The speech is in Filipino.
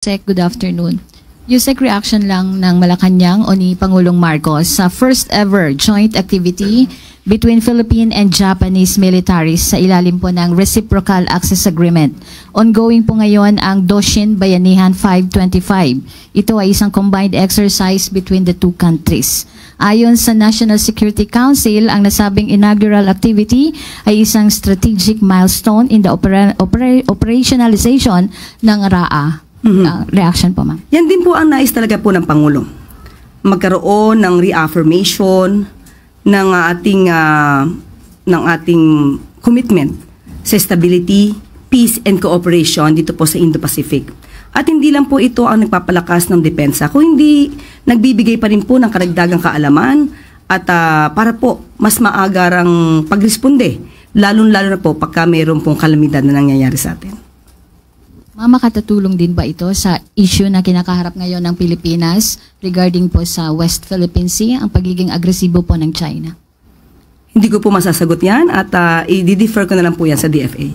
Yusek, good afternoon. Yusek, reaction lang ng Malacanang o ni Pangulong Marcos sa first ever joint activity between Philippine and Japanese militaries sa ilalim po ng Reciprocal Access Agreement. Ongoing po ngayon ang Doshin Bayanihan 525. Ito ay isang combined exercise between the two countries. Ayon sa National Security Council, ang nasabing inaugural activity ay isang strategic milestone in the operationalization ng RAA. Reaction po, ma'am. Yan din po ang nais talaga po ng Pangulo. Magkaroon ng reaffirmation ng ating commitment sa stability, peace and cooperation dito po sa Indo-Pacific. At hindi lang po ito ang nagpapalakas ng depensa, kung hindi nagbibigay pa rin po ng karagdagang kaalaman at para po mas maagarang pagresponde, lalong-lalo na po pagka mayroon pong kalamidad na nangyayari sa atin. Ma'am, makatatulong din ba ito sa issue na kinakaharap ngayon ng Pilipinas regarding po sa West Philippine Sea, ang pagiging agresibo po ng China? Hindi ko po masasagot yan at i-defer ko na lang po yan sa DFA.